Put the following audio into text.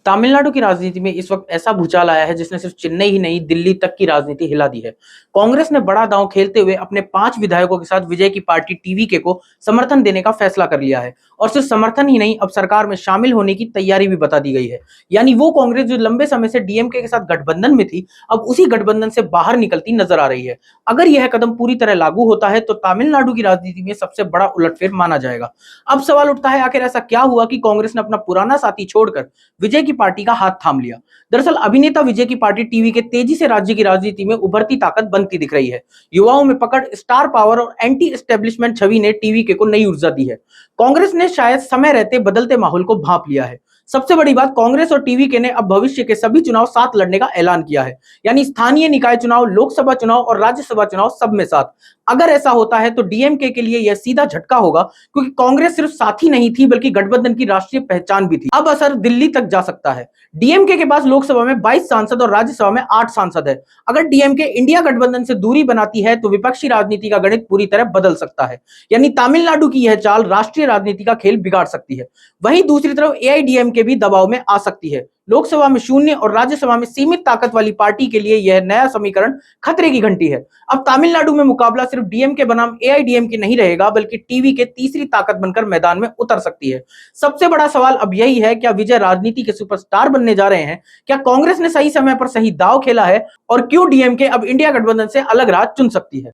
तमिलनाडु की राजनीति में इस वक्त ऐसा भूचाल आया है जिसने सिर्फ चेन्नई ही नहीं दिल्ली तक की राजनीति हिला दी है। कांग्रेस ने बड़ा दांव खेलते हुए अपने 5 विधायकों के साथ विजय की पार्टी टीवीके को समर्थन देने का फैसला कर लिया है और सिर्फ समर्थन ही नहीं, अब सरकार में शामिल होने की तैयारी भी बता दी गई है। यानी वो कांग्रेस जो लंबे समय से डीएमके के साथ गठबंधन में थी, अब उसी गठबंधन से बाहर निकलती नजर आ रही है। अगर यह कदम पूरी तरह लागू होता है तो तमिलनाडु की राजनीति में सबसे बड़ा उलटफेर माना जाएगा। अब सवाल उठता है, आखिर ऐसा क्या हुआ कि कांग्रेस ने अपना पुराना साथी छोड़कर विजय की पार्टी का हाथ थाम लिया। दरअसल अभिनेता विजय की पार्टी टीवी के तेजी से राज्य की राजनीति में उभरती ताकत बनती दिख रही है। युवाओं में पकड़, स्टार पावर और एंटी एस्टेब्लिशमेंट छवि ने टीवी को नई ऊर्जा दी है। कांग्रेस ने शायद समय रहते बदलते माहौल को भांप लिया है। सबसे बड़ी बात, कांग्रेस और टीवी ने अब भविष्य के सभी चुनाव साथ लड़ने का ऐलान किया है। यानी स्थानीय निकाय चुनाव, लोकसभा चुनाव और राज्यसभा चुनाव सब में साथ। अगर ऐसा होता है तो डीएमके के लिए यह सीधा झटका होगा, क्योंकि कांग्रेस सिर्फ साथी नहीं थी बल्कि गठबंधन की राष्ट्रीय पहचान भी थी। अब असर दिल्ली तक जा सकता है। डीएमके के पास लोकसभा में 22 सांसद और राज्यसभा में 8 सांसद है। अगर डीएमके इंडिया गठबंधन से दूरी बनाती है तो विपक्षी राजनीति का गणित पूरी तरह बदल सकता है। यानी तमिलनाडु की यह चाल राष्ट्रीय राजनीति का खेल बिगाड़ सकती है। वहीं दूसरी तरफ एआईडीएमके भी दबाव में आ सकती है। लोकसभा में शून्य और राज्यसभा में सीमित ताकत वाली पार्टी के लिए यह नया समीकरण खतरे की घंटी है। अब तमिलनाडु में मुकाबला सिर्फ डीएमके बनाम एआईडीएमके नहीं रहेगा, बल्कि टीवी के तीसरी ताकत बनकर मैदान में उतर सकती है। सबसे बड़ा सवाल अब यही है, क्या विजय राजनीति के सुपरस्टार बनने जा रहे हैं? क्या कांग्रेस ने सही समय पर सही दाव खेला है? और क्यों डीएमके अब इंडिया गठबंधन से अलग राह चुन सकती है?